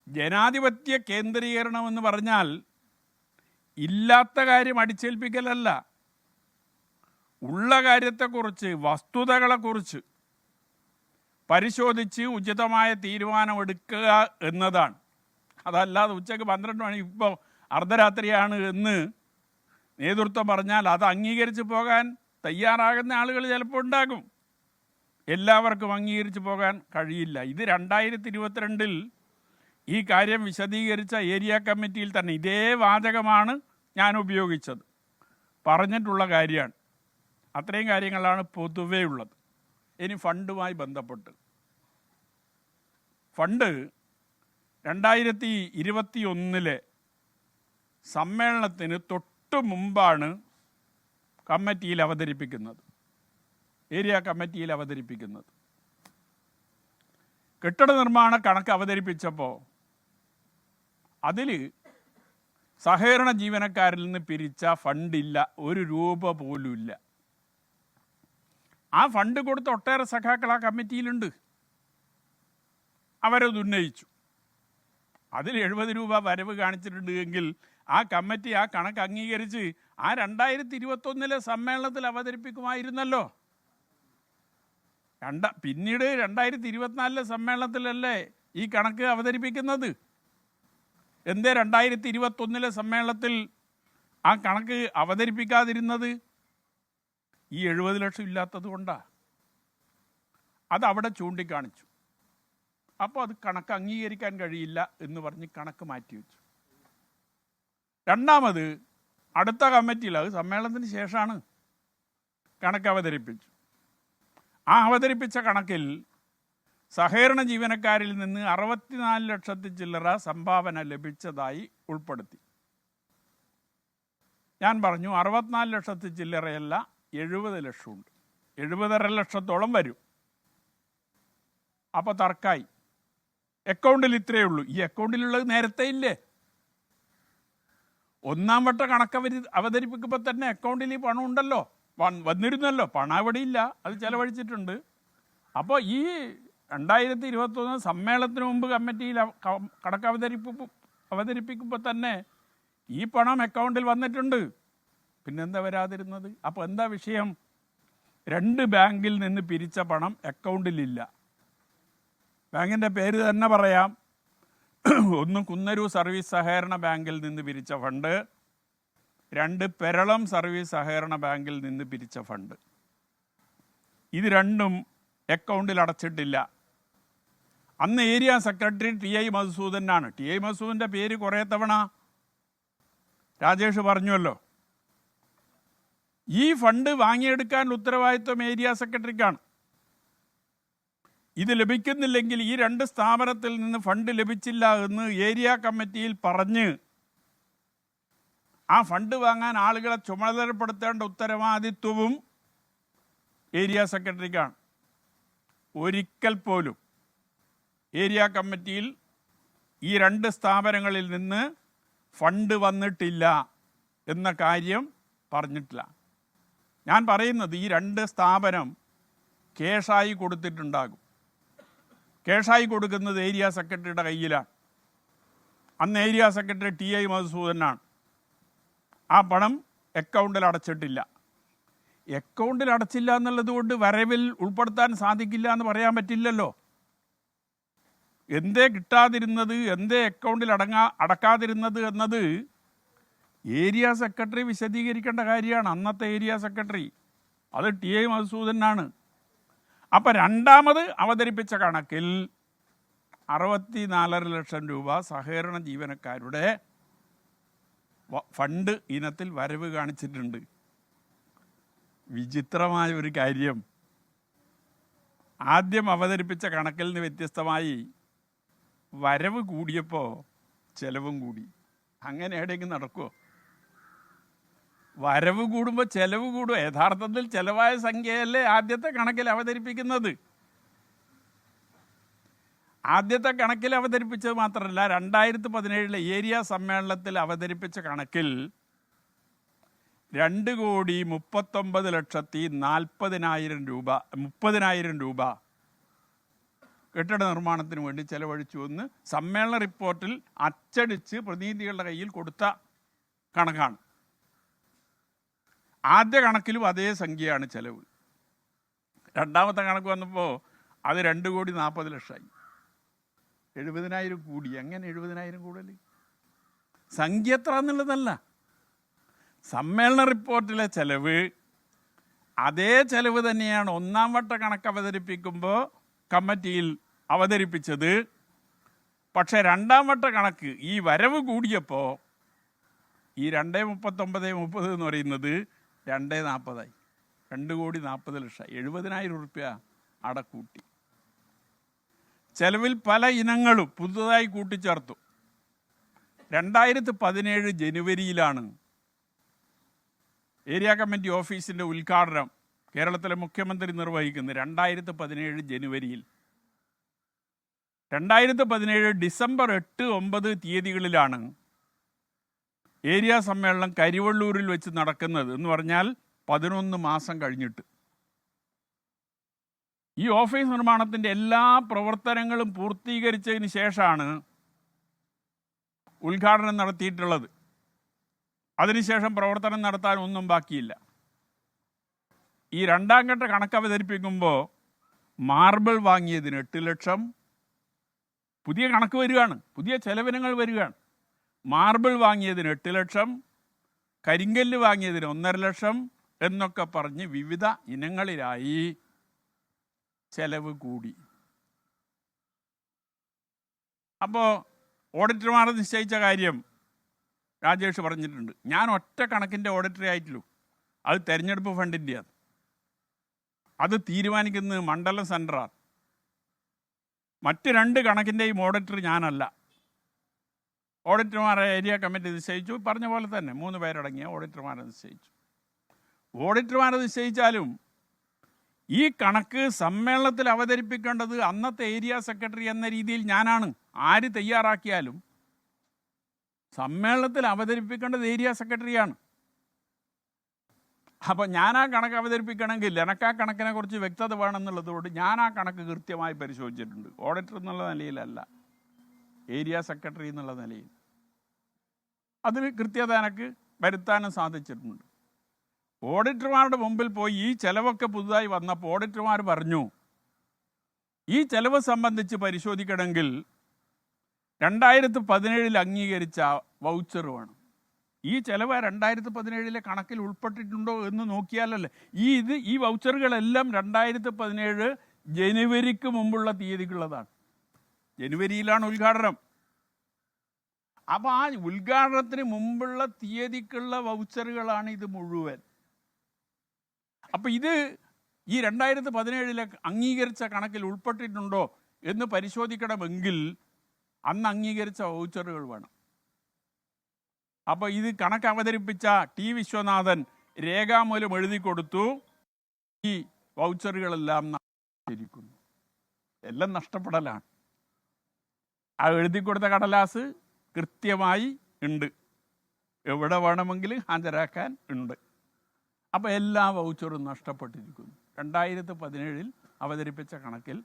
ജനാധിപത്യ കേന്ദ്രീകരണം എന്ന് പറഞ്ഞാൽ ഇല്ലാത്ത കാര്യം അടിച്ചേൽപ്പിക്കലല്ല, ഉള്ള കാര്യത്തെക്കുറിച്ച്, വസ്തുതകളെക്കുറിച്ച് പരിശോധിച്ച് ഉചിതമായ തീരുമാനമെടുക്കുക എന്നതാണ്. അതല്ലാതെ ഉച്ചയ്ക്ക് 12 മണി ഇപ്പോൾ അർദ്ധരാത്രിയാണ് എന്ന് നേതൃത്വം പറഞ്ഞാൽ അത് അംഗീകരിച്ച് പോകാൻ തയ്യാറാകുന്ന ആളുകൾ ചിലപ്പോൾ ഉണ്ടാകും. എല്ലാവർക്കും അംഗീകരിച്ച് പോകാൻ കഴിയില്ല. ഇത് 2022 ഈ കാര്യം വിശദീകരിച്ച ഏരിയ കമ്മിറ്റിയിൽ തന്നെ ഇതേ വാചകമാണ് ഞാൻ ഉപയോഗിച്ചത്, പറഞ്ഞിട്ടുള്ള കാര്യമാണ്. അത്രയും കാര്യങ്ങളാണ് പൊതുവേ ഉള്ളത്. ഇനി ഫണ്ടുമായി ബന്ധപ്പെട്ട്, ഫണ്ട് 2021 സമ്മേളനത്തിന് തൊട്ട് മുമ്പാണ് കമ്മിറ്റിയിൽ അവതരിപ്പിക്കുന്നത്, ഏരിയ കമ്മിറ്റിയിൽ അവതരിപ്പിക്കുന്നത്. കെട്ടിട നിർമ്മാണ കണക്ക് അവതരിപ്പിച്ചപ്പോൾ അതിൽ സഹകരണ ജീവനക്കാരിൽ നിന്ന് പിരിച്ച ഫണ്ടില്ല, 1 രൂപ പോലും ഇല്ല. ആ ഫണ്ട് കൊടുത്ത ഒട്ടേറെ സഖാക്കൾ ആ കമ്മിറ്റിയിലുണ്ട്. അവരത് ഉന്നയിച്ചു. അതിൽ 70 രൂപ വരവ് കാണിച്ചിട്ടുണ്ട് എങ്കിൽ ആ കമ്മിറ്റി ആ കണക്ക് അംഗീകരിച്ച് ആ 2021 സമ്മേളനത്തിൽ അവതരിപ്പിക്കുമായിരുന്നല്ലോ. പിന്നീട് 2024 സമ്മേളനത്തിലല്ലേ ഈ കണക്ക് അവതരിപ്പിക്കുന്നത്. എന്തേ 2021 സമ്മേളനത്തിൽ ആ കണക്ക് അവതരിപ്പിക്കാതിരുന്നത്? ഈ 70 ലക്ഷം ഇല്ലാത്തത് കൊണ്ടാണ്. അതവിടെ ചൂണ്ടിക്കാണിച്ചു. അപ്പോൾ അത് കണക്ക് അംഗീകരിക്കാൻ കഴിയില്ല എന്ന് പറഞ്ഞ് കണക്ക് മാറ്റിവെച്ചു. രണ്ടാമത് അടുത്ത കമ്മിറ്റിയിൽ, അത് സമ്മേളനത്തിന് ശേഷമാണ്, കണക്ക് അവതരിപ്പിച്ചു. ആ അവതരിപ്പിച്ച കണക്കിൽ സഹകരണ ജീവനക്കാരിൽ നിന്ന് 64 ലക്ഷത്തിൽ ചില്ലറ സംഭാവന ലഭിച്ചതായി ഉൾപ്പെടുത്തി. ഞാൻ പറഞ്ഞു 64 ലക്ഷത്തിൽ ചില്ലറയല്ല, 70 ലക്ഷമുണ്ട്. 70.5 ലക്ഷത്തോളം വരും. അപ്പോൾ തർക്കായി. അക്കൗണ്ടിൽ ഇത്രയേ ഉള്ളൂ. ഈ അക്കൗണ്ടിലുള്ളത് നേരത്തെ ഇല്ലേ? ഒന്നാം വട്ട കണക്ക് അവതരിപ്പിക്കുമ്പോൾ തന്നെ അക്കൗണ്ടിൽ ഈ പണം ഉണ്ടല്ലോ, വന്നിരുന്നല്ലോ. പണം അവിടെ ഇല്ല, അത് ചെലവഴിച്ചിട്ടുണ്ട്. അപ്പോൾ ഈ 2021 സമ്മേളനത്തിന് മുമ്പ് കമ്മിറ്റിയിൽ കണക്ക് അവതരിപ്പിക്കുമ്പോൾ തന്നെ ഈ പണം അക്കൗണ്ടിൽ വന്നിട്ടുണ്ട്. പിന്നെന്താ വരാതിരുന്നത്? അപ്പോൾ എന്താ വിഷയം? 2 ബാങ്കിൽ നിന്ന് പിരിച്ച പണം അക്കൗണ്ടിലില്ല. ബാങ്കിൻ്റെ പേര് തന്നെ പറയാം. ഒന്ന് കുന്നരു സർവീസ് സഹകരണ ബാങ്കിൽ നിന്ന് പിരിച്ച ഫണ്ട്, 2 പെരളം സർവീസ് സഹകരണ ബാങ്കിൽ നിന്ന് പിരിച്ച ഫണ്ട്. ഇത് രണ്ടും അക്കൗണ്ടിൽ അടച്ചിട്ടില്ല. അന്ന് ഏരിയ സെക്രട്ടറി TI മധുസൂദനാണ്. TI മധുസൂദൻ്റെ പേര് കുറേ തവണ രാജേഷ് പറഞ്ഞുവല്ലോ. ഈ ഫണ്ട് വാങ്ങിയെടുക്കാൻ ഉത്തരവാദിത്വം ഏരിയ സെക്രട്ടറിക്കാണ്. ഇത് ലഭിക്കുന്നില്ലെങ്കിൽ ഈ 2 സ്ഥാപനത്തിൽ നിന്ന് ഫണ്ട് ലഭിച്ചില്ല എന്ന് ഏരിയ കമ്മിറ്റിയിൽ പറഞ്ഞ് ആ ഫണ്ട് വാങ്ങാൻ ആളുകളെ ചുമതലപ്പെടുത്തേണ്ട ഉത്തരവാദിത്വവും ഏരിയ സെക്രട്ടറിക്കാണ്. ഒരിക്കൽ പോലും ഏരിയ കമ്മിറ്റിയിൽ ഈ 2 സ്ഥാപനങ്ങളിൽ നിന്ന് ഫണ്ട് വന്നിട്ടില്ല എന്ന കാര്യം പറഞ്ഞിട്ടില്ല. ഞാൻ പറയുന്നത് ഈ 2 സ്ഥാപനം കേഷായി കൊടുത്തിട്ടുണ്ടാകും. കേഷായി കൊടുക്കുന്നത് ഏരിയ സെക്രട്ടറിയുടെ കയ്യിലാണ്. അന്ന് ഏരിയ സെക്രട്ടറി TI മധുസൂദനാണ്. ആ പണം അക്കൗണ്ടിൽ അടച്ചിട്ടില്ല. അക്കൗണ്ടിൽ അടച്ചില്ല എന്നുള്ളത് കൊണ്ട് വരവിൽ ഉൾപ്പെടുത്താൻ സാധിക്കില്ല എന്ന് പറയാൻ പറ്റില്ലല്ലോ. എന്തേ കിട്ടാതിരുന്നത്, എന്തേ അക്കൗണ്ടിൽ അടക്കാതിരുന്നത് എന്നത് ഏരിയ സെക്രട്ടറി വിശദീകരിക്കേണ്ട കാര്യമാണ്. അന്നത്തെ ഏരിയ സെക്രട്ടറി, അത് TI മധുസൂദനാണ്. അപ്പം രണ്ടാമത് അവതരിപ്പിച്ച കണക്കിൽ 64.5 ലക്ഷം രൂപ സഹകരണ ജീവനക്കാരുടെ ഫണ്ട് ഇനത്തിൽ വരവ് കാണിച്ചിട്ടുണ്ട്. വിചിത്രമായ ഒരു കാര്യം, ആദ്യം അവതരിപ്പിച്ച കണക്കിൽ നിന്ന് വ്യത്യസ്തമായി വരവ് കൂടിയപ്പോൾ ചെലവും കൂടി. അങ്ങനെ എവിടെയെങ്കിലും നടക്കുമോ? വരവ് കൂടുമ്പോൾ ചെലവ് കൂടുമോ? യഥാർത്ഥത്തിൽ ചെലവായ സംഖ്യയല്ലേ ആദ്യത്തെ കണക്കിൽ അവതരിപ്പിക്കുന്നത്. ആദ്യത്തെ കണക്കിൽ അവതരിപ്പിച്ചത് മാത്രമല്ല, 2017 ഏരിയ സമ്മേളനത്തിൽ അവതരിപ്പിച്ച കണക്കിൽ 2,39,40,000 രൂപ 30,000 രൂപ കെട്ടിട നിർമ്മാണത്തിന് വേണ്ടി ചെലവഴിച്ചു എന്ന് സമ്മേളന റിപ്പോർട്ടിൽ അച്ചടിച്ച് പ്രതിനിധികളുടെ കയ്യിൽ കൊടുത്ത കണക്കാണ്. ആദ്യ കണക്കിലും അതേ സംഖ്യയാണ് ചെലവ്. രണ്ടാമത്തെ കണക്ക് വന്നപ്പോൾ അത് 2,40,00,000 70,000 കൂടി. എങ്ങനെ 70,000 കൂടുതൽ? സംഖ്യ എത്ര എന്നുള്ളതല്ല, സമ്മേളന റിപ്പോർട്ടിലെ ചെലവ് അതേ ചെലവ് തന്നെയാണ് ഒന്നാം വട്ട കണക്ക് അവതരിപ്പിക്കുമ്പോൾ കമ്മിറ്റിയിൽ അവതരിപ്പിച്ചത്. പക്ഷേ രണ്ടാം വട്ട കണക്ക് ഈ വരവ് കൂടിയപ്പോൾ ഈ 2,39,30 എന്ന് പറയുന്നത് 2,40,000 2,40,00,000 70,000 റുപ്യ അടക്കൂട്ടി. ചെലവിൽ പല ഇനങ്ങളും പുതുതായി കൂട്ടിച്ചേർത്തു. 2017 ജനുവരിയിലാണ് ഏരിയ കമ്മിറ്റി ഓഫീസിൻ്റെ ഉദ്ഘാടനം കേരളത്തിലെ മുഖ്യമന്ത്രി നിർവഹിക്കുന്നത്. 2017 ജനുവരിയിൽ. 2017 ഡിസംബർ 8, 9 തീയതികളിലാണ് ഏരിയ സമ്മേളനം കരിവള്ളൂരിൽ വെച്ച് നടക്കുന്നത്. എന്ന് പറഞ്ഞാൽ 11 മാസം കഴിഞ്ഞിട്ട്. ഈ ഓഫീസ് നിർമ്മാണത്തിൻ്റെ എല്ലാ പ്രവർത്തനങ്ങളും പൂർത്തീകരിച്ചതിന് ശേഷമാണ് ഉദ്ഘാടനം നടത്തിയിട്ടുള്ളത്. അതിനുശേഷം പ്രവർത്തനം നടത്താൻ ഒന്നും ബാക്കിയില്ല. ഈ രണ്ടാം ഘട്ട കണക്ക് അവതരിപ്പിക്കുമ്പോൾ മാർബിൾ വാങ്ങിയതിന് 8 ലക്ഷം പുതിയ കണക്ക് വരികയാണ്, പുതിയ ചെലവിനങ്ങൾ വരികയാണ്. മാർബിൾ വാങ്ങിയതിന് 8 ലക്ഷം, കരിങ്കല്ല് വാങ്ങിയതിന് 1.5 ലക്ഷം എന്നൊക്കെ പറഞ്ഞ് വിവിധ ഇനങ്ങളിലായി ചെലവ് കൂടി. അപ്പോൾ ഓഡിറ്റർമാർ നിശ്ചയിച്ച കാര്യം രാജേഷ് പറഞ്ഞിട്ടുണ്ട്. ഞാൻ ഒറ്റ കണക്കിൻ്റെ ഓഡിറ്ററി ആയിട്ടുള്ളൂ, അത് തെരഞ്ഞെടുപ്പ് ഫണ്ടിൻ്റെയാണ്. അത് തീരുമാനിക്കുന്നത് മണ്ഡലം സെൻറ്ററാണ്. മറ്റ് 2 കണക്കിൻ്റെയും ഓഡിറ്റർ ഞാനല്ല. ഓഡിറ്റർമാരെ ഏരിയ കമ്മിറ്റി നിശ്ചയിച്ചു. പറഞ്ഞ പോലെ തന്നെ 3 പേരടങ്ങിയ ഓഡിറ്റർമാരെ നിശ്ചയിച്ചു. ഓഡിറ്റർമാരെ നിശ്ചയിച്ചാലും ഈ കണക്ക് സമ്മേളനത്തിൽ അവതരിപ്പിക്കേണ്ടത് അന്നത്തെ ഏരിയ സെക്രട്ടറി എന്ന രീതിയിൽ ഞാനാണ്. ആര് തയ്യാറാക്കിയാലും സമ്മേളനത്തിൽ അവതരിപ്പിക്കേണ്ടത് ഏരിയ സെക്രട്ടറിയാണ്. അപ്പോൾ ഞാൻ ആ കണക്ക് അവതരിപ്പിക്കണമെങ്കിൽ എനിക്ക് ആ കണക്കിനെ കുറിച്ച് വ്യക്തത വേണമെന്നുള്ളതുകൊണ്ട് ഞാൻ ആ കണക്ക് കൃത്യമായി പരിശോധിച്ചിട്ടുണ്ട്. ഓഡിറ്റർ എന്നുള്ള നിലയിലല്ല, ഏരിയ സെക്രട്ടറി എന്നുള്ള നിലയിൽ. അതിൽ കൃത്യത എനിക്ക് വരുത്താനും സാധിച്ചിട്ടുണ്ട്. ഓഡിറ്റർമാരുടെ മുമ്പിൽ പോയി ഈ ചെലവൊക്കെ പുതുതായി വന്നപ്പോൾ ഓഡിറ്റർമാർ പറഞ്ഞു, ഈ ചെലവ് സംബന്ധിച്ച് പരിശോധിക്കണമെങ്കിൽ 2017 അംഗീകരിച്ച വൗച്ചർ വേണം. ഈ ചെലവ് 2017 കണക്കിൽ ഉൾപ്പെട്ടിട്ടുണ്ടോ എന്ന് നോക്കിയാലല്ലേ. ഈ വൗച്ചറുകളെല്ലാം 2017 ജനുവരിക്ക് മുമ്പുള്ള തീയതിക്കുള്ളതാണ്. ജനുവരിയിലാണ് ഉദ്ഘാടനം. അപ്പോൾ ആ ഉദ്ഘാടനത്തിന് മുമ്പുള്ള തീയതിക്കുള്ള വൗച്ചറുകളാണ് ഇത് മുഴുവൻ. അപ്പോൾ ഇത് ഈ 2017 അംഗീകരിച്ച കണക്കിൽ ഉൾപ്പെട്ടിട്ടുണ്ടോ എന്ന് പരിശോധിക്കണമെങ്കിൽ അന്ന് അംഗീകരിച്ച വൗച്ചറുകൾ വേണം. അപ്പോൾ ഇത് കണക്ക് അവതരിപ്പിച്ച ടി വിശ്വനാഥൻ രേഖാമൂലം എഴുതി കൊടുത്തു. ഈ വൗച്ചറുകളെല്ലാം നഷ്ടപ്പെട്ടിരിക്കുന്നു. എല്ലാം നഷ്ടപ്പെടലാണ്. ആ എഴുതി കൊടുത്ത കടലാസ് കൃത്യമായി ഉണ്ട്, എവിടെ വേണമെങ്കിലും ഹാജരാക്കാൻ ഉണ്ട്. അപ്പോൾ എല്ലാ വൗച്ചറും നഷ്ടപ്പെട്ടിരിക്കുന്നു. 2017 അവതരിപ്പിച്ച കണക്കിൽ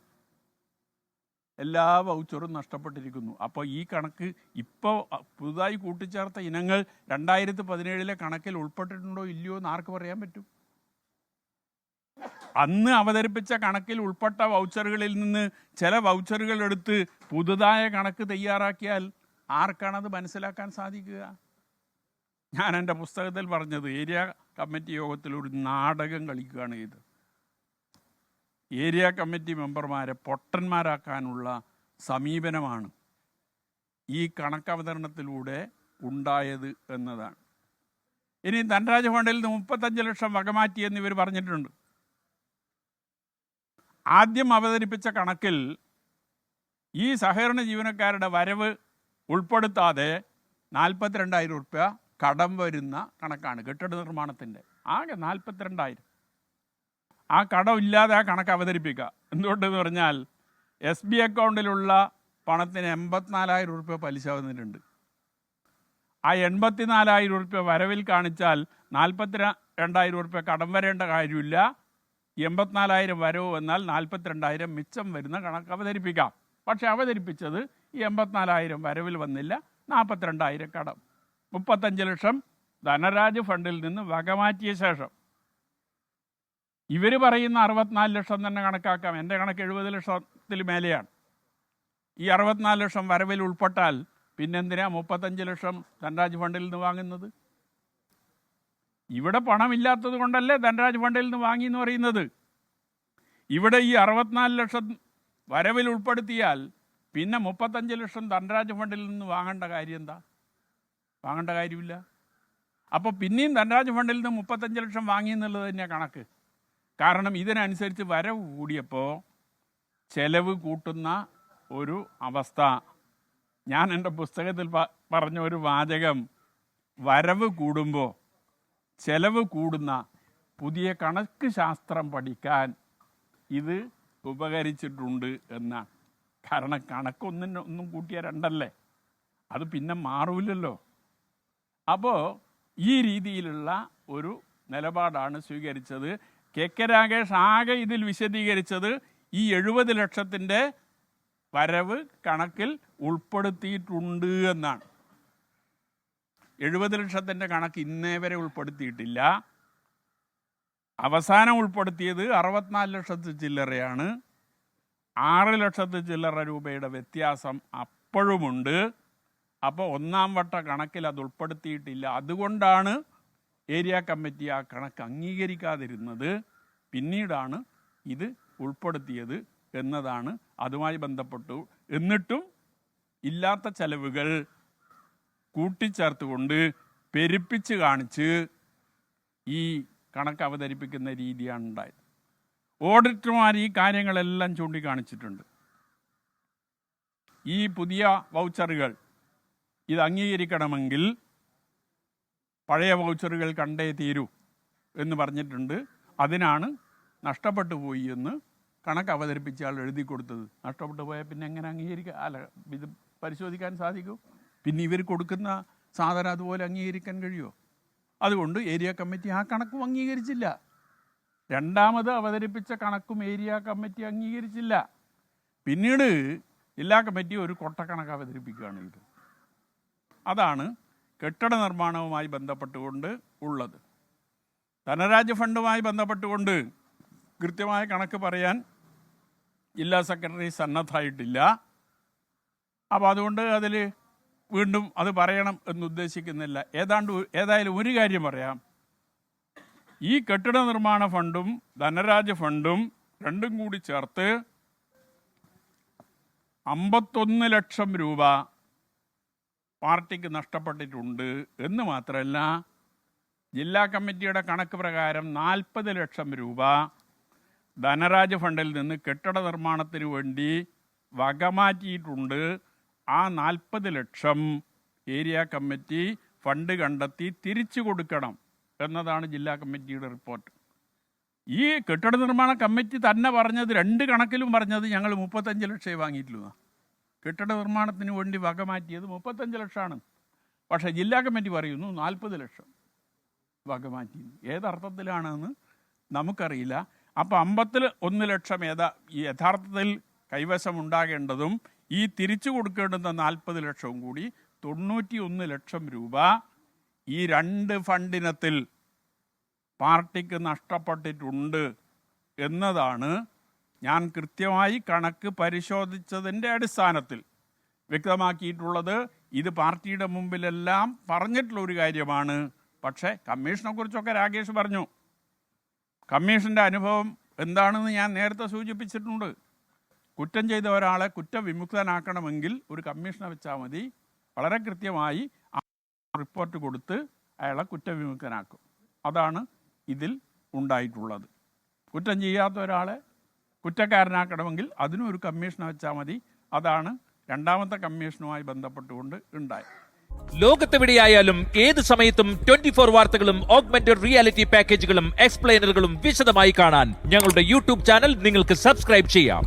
എല്ലാ വൗച്ചറും നഷ്ടപ്പെട്ടിരിക്കുന്നു. അപ്പോൾ ഈ കണക്ക് ഇപ്പോൾ പുതുതായി കൂട്ടിച്ചേർത്ത ഇനങ്ങൾ 2017 കണക്കിൽ ഉൾപ്പെട്ടിട്ടുണ്ടോ ഇല്ലയോ എന്ന് ആർക്ക് പറയാൻ പറ്റും? അന്ന് അവതരിപ്പിച്ച കണക്കിൽ ഉൾപ്പെട്ട വൗച്ചറുകളിൽ നിന്ന് ചില വൗച്ചറുകൾ എടുത്ത് പുതുതായ കണക്ക് തയ്യാറാക്കിയാൽ ആർക്കാണത് മനസ്സിലാക്കാൻ സാധിക്കുക? ഞാൻ എൻ്റെ പുസ്തകത്തിൽ പറഞ്ഞത് ഏരിയ കമ്മിറ്റി യോഗത്തിൽ ഒരു നാടകം കളിക്കുകയാണ് ഇത്. ഏരിയ കമ്മിറ്റി മെമ്പർമാരെ പൊട്ടന്മാരാക്കാനുള്ള സമീപനമാണ് ഈ കണക്കവതരണത്തിലൂടെ ഉണ്ടായത് എന്നതാണ്. ഇനി ധനരാജ് ഫണ്ടിൽ നിന്ന് 35 ലക്ഷം വകമാറ്റി എന്നിവർ പറഞ്ഞിട്ടുണ്ട്. ആദ്യം അവതരിപ്പിച്ച കണക്കിൽ ഈ സഹകരണ ജീവനക്കാരുടെ വരവ് ഉൾപ്പെടുത്താതെ 42,000 റുപ്യ കടം വരുന്ന കണക്കാണ് കെട്ടിട നിർമ്മാണത്തിൻ്റെ. ആകെ 42,000. ആ കടം ഇല്ലാതെ ആ കണക്ക് അവതരിപ്പിക്കുക. എന്തുകൊണ്ടെന്ന് പറഞ്ഞാൽ SB അക്കൗണ്ടിലുള്ള പണത്തിന് 84,000 റുപ്യ പലിശ വന്നിട്ടുണ്ട്. ആ 84,000 റുപ്യ വരവിൽ കാണിച്ചാൽ 42,000 റുപ്യ കടം വരേണ്ട കാര്യമില്ല. 84,000 വരവ് വന്നാൽ 42,000 മിച്ചം വരുന്ന കണക്ക് അവതരിപ്പിക്കാം. പക്ഷെ അവതരിപ്പിച്ചത് ഈ 84,000 വരവിൽ വന്നില്ല, 42,000 കടം. 35 ലക്ഷം ധനരാജ് ഫണ്ടിൽ നിന്ന് വകമാറ്റിയ ശേഷം ഇവർ പറയുന്ന 64 ലക്ഷം തന്നെ കണക്കാക്കാം. എൻ്റെ കണക്ക് 70 ലക്ഷത്തിൽ മേലെയാണ്. ഈ 64 ലക്ഷം വരവിൽ ഉൾപ്പെട്ടാൽ പിന്നെന്തിനാ 35 ലക്ഷം ധനരാജ് ഫണ്ടിൽ നിന്ന് വാങ്ങുന്നത്? ഇവിടെ പണമില്ലാത്തത് കൊണ്ടല്ലേ ധനരാജ് ഫണ്ടിൽ നിന്ന് വാങ്ങി എന്ന് പറയുന്നത്. ഇവിടെ ഈ 64 ലക്ഷം വരവിൽ ഉൾപ്പെടുത്തിയാൽ പിന്നെ 35 ലക്ഷം ധനരാജ് ഫണ്ടിൽ നിന്ന് വാങ്ങേണ്ട കാര്യം എന്താ? വാങ്ങേണ്ട കാര്യമില്ല. അപ്പോൾ പിന്നെയും ധനരാജ് ഫണ്ടിൽ നിന്ന് 35 ലക്ഷം വാങ്ങി എന്നുള്ളത് തന്നെയാണ് കണക്ക്. കാരണം ഇതിനനുസരിച്ച് വരവ് കൂടിയപ്പോൾ ചെലവ് കൂട്ടുന്ന ഒരു അവസ്ഥ. ഞാൻ എൻ്റെ പുസ്തകത്തിൽ പറഞ്ഞ ഒരു വാചകം, വരവ് കൂടുമ്പോൾ ചെലവ് കൂടുന്ന പുതിയ കണക്ക് ശാസ്ത്രം പഠിക്കാൻ ഇത് ഉപകരിച്ചിട്ടുണ്ട് എന്നാണ്. കാരണം കണക്കൊന്നും കൂട്ടിയ രണ്ടല്ലേ, അത് പിന്നെ മാറൂലല്ലോ. അപ്പോൾ ഈ രീതിയിലുള്ള ഒരു നിലപാടാണ് സ്വീകരിച്ചത്. കെ രാഗേഷ് ആകെ ഇതിൽ വിശദീകരിച്ചത് ഈ 70 ലക്ഷത്തിൻ്റെ വരവ് കണക്കിൽ ഉൾപ്പെടുത്തിയിട്ടുണ്ട് എന്നാണ്. 70 ലക്ഷത്തിൻ്റെ കണക്ക് ഇന്നേ വരെ ഉൾപ്പെടുത്തിയിട്ടില്ല. അവസാനം ഉൾപ്പെടുത്തിയത് 64 ലക്ഷത്തിൽ ചില്ലറയാണ്. 6 ലക്ഷത്തിൽ ചില്ലറ രൂപയുടെ വ്യത്യാസം അപ്പോഴുമുണ്ട്. അപ്പോൾ ഒന്നാം വട്ട കണക്കിൽ അത് ഉൾപ്പെടുത്തിയിട്ടില്ല. അതുകൊണ്ടാണ് ഏരിയ കമ്മിറ്റി ആ കണക്ക് അംഗീകരിക്കാതിരുന്നത്. പിന്നീടാണ് ഇത് ഉൾപ്പെടുത്തിയത് എന്നതാണ് അതുമായി ബന്ധപ്പെട്ടു. എന്നിട്ടും ഇല്ലാത്ത ചെലവുകൾ കൂട്ടിച്ചേർത്തുകൊണ്ട് പെരുപ്പിച്ച് കാണിച്ച് ഈ കണക്ക് അവതരിപ്പിക്കുന്ന രീതിയാണ് ഉണ്ടായത്. ഓഡിറ്റർമാർ ഈ കാര്യങ്ങളെല്ലാം ചൂണ്ടിക്കാണിച്ചിട്ടുണ്ട്. ഈ പുതിയ വൗച്ചറുകൾ ഇത് അംഗീകരിക്കണമെങ്കിൽ പഴയ വൗച്ചറുകൾ കണ്ടേ തീരൂ എന്ന് പറഞ്ഞിട്ടുണ്ട്. അതിനാണ് നഷ്ടപ്പെട്ടു പോയി എന്ന് കണക്ക് അവതരിപ്പിച്ച ആൾ എഴുതി കൊടുത്തത്. നഷ്ടപ്പെട്ടു പോയാൽ പിന്നെ എങ്ങനെ അംഗീകരിക്കുക? അല്ല, ഇത് പരിശോധിക്കാൻ സാധിക്കൂ? പിന്നെ ഇവർ കൊടുക്കുന്ന സാധനം അതുപോലെ അംഗീകരിക്കാൻ കഴിയുമോ? അതുകൊണ്ട് ഏരിയ കമ്മിറ്റി ആ കണക്കും അംഗീകരിച്ചില്ല. രണ്ടാമത് അവതരിപ്പിച്ച കണക്കും ഏരിയ കമ്മിറ്റി അംഗീകരിച്ചില്ല. പിന്നീട് ജില്ലാ കമ്മിറ്റി ഒരു കൊട്ടക്കണക്ക് അവതരിപ്പിക്കുകയാണ് ഇത്. അതാണ് കെട്ടിട നിർമ്മാണവുമായി ബന്ധപ്പെട്ടുകൊണ്ട് ഉള്ളത്. ധനരാജ് ഫണ്ടുമായി ബന്ധപ്പെട്ടുകൊണ്ട് കൃത്യമായ കണക്ക് പറയാൻ ജില്ലാ സെക്രട്ടറി സന്നദ്ധമായിട്ടില്ല. അപ്പോൾ അതുകൊണ്ട് അതിൽ വീണ്ടും അത് പറയണം എന്നുദ്ദേശിക്കുന്നില്ല. ഏതായാലും ഒരു കാര്യം പറയാം, ഈ കെട്ടിട നിർമ്മാണ ഫണ്ടും ധനരാജ് ഫണ്ടും രണ്ടും കൂടി ചേർത്ത് 51 ലക്ഷം രൂപ പാർട്ടിക്ക് നഷ്ടപ്പെട്ടിട്ടുണ്ട് എന്ന് മാത്രമല്ല, ജില്ലാ കമ്മിറ്റിയുടെ കണക്ക് പ്രകാരം 40 ലക്ഷം രൂപ ധനരാജ് ഫണ്ടിൽ നിന്ന് കെട്ടിട നിർമ്മാണത്തിന് വേണ്ടി വകമാറ്റിയിട്ടുണ്ട്. ആ 40 ലക്ഷം ഏരിയ കമ്മിറ്റി ഫണ്ട് കണ്ടെത്തി തിരിച്ചു കൊടുക്കണം എന്നതാണ് ജില്ലാ കമ്മിറ്റിയുടെ റിപ്പോർട്ട്. ഈ കെട്ടിട നിർമ്മാണ കമ്മിറ്റി തന്നെ പറഞ്ഞത്, രണ്ട് കണക്കിലും പറഞ്ഞത് ഞങ്ങൾ 35 ലക്ഷമേ വാങ്ങിയിട്ടുള്ളൂ. കെട്ടിട നിർമ്മാണത്തിന് വേണ്ടി വകമാറ്റിയത് 35 ലക്ഷമാണ്. പക്ഷേ ജില്ലാ കമ്മിറ്റി പറയുന്നു 40 ലക്ഷം വകമാറ്റി. ഏതർത്ഥത്തിലാണെന്ന് നമുക്കറിയില്ല. അപ്പോൾ 51 ലക്ഷം യഥാർത്ഥത്തിൽ കൈവശം ഉണ്ടാകേണ്ടതും ഈ തിരിച്ചു കൊടുക്കേണ്ടുന്ന 40 ലക്ഷവും കൂടി 91 ലക്ഷം രൂപ ഈ രണ്ട് ഫണ്ടിനത്തിൽ പാർട്ടിക്ക് നഷ്ടപ്പെട്ടിട്ടുണ്ട് എന്നതാണ് ഞാൻ കൃത്യമായി കണക്ക് പരിശോധിച്ചതിൻ്റെ അടിസ്ഥാനത്തിൽ വ്യക്തമാക്കിയിട്ടുള്ളത്. ഇത് പാർട്ടിയുടെ മുമ്പിലെല്ലാം പറഞ്ഞിട്ടുള്ള ഒരു കാര്യമാണ്. പക്ഷേ കമ്മീഷനെ കുറിച്ചൊക്കെ രാകേഷ് പറഞ്ഞു. കമ്മീഷൻ്റെ അനുഭവം എന്താണെന്ന് ഞാൻ നേരത്തെ സൂചിപ്പിച്ചിട്ടുണ്ട്. കുറ്റം ചെയ്ത ഒരാളെ കുറ്റവിമുക്തനാക്കണമെങ്കിൽ ഒരു കമ്മീഷനെ വെച്ചാൽ മതി. വളരെ കൃത്യമായി റിപ്പോർട്ട് കൊടുത്ത് അയാളെ കുറ്റവിമുക്തനാക്കും. അതാണ് ഇതിൽ ഉണ്ടായിട്ടുള്ളത്. കുറ്റം ചെയ്യാത്ത ഒരാളെ കുറ്റക്കാരനാക്കണമെങ്കിൽ അതിനും ഒരു കമ്മീഷനെ വെച്ചാൽ മതി. അതാണ് രണ്ടാമത്തെ കമ്മീഷനുമായി ബന്ധപ്പെട്ടുകൊണ്ട് ഉണ്ടായത്. ലോകത്തെവിടെയായാലും ഏത് സമയത്തും 24 വാർത്തകളും ഓഗ്മെന്റഡ് റിയാലിറ്റി പാക്കേജുകളും എക്സ്പ്ലെയിനറുകളും വിശദമായി കാണാൻ ഞങ്ങളുടെ യൂട്യൂബ് ചാനൽ നിങ്ങൾക്ക് സബ്സ്ക്രൈബ് ചെയ്യാം.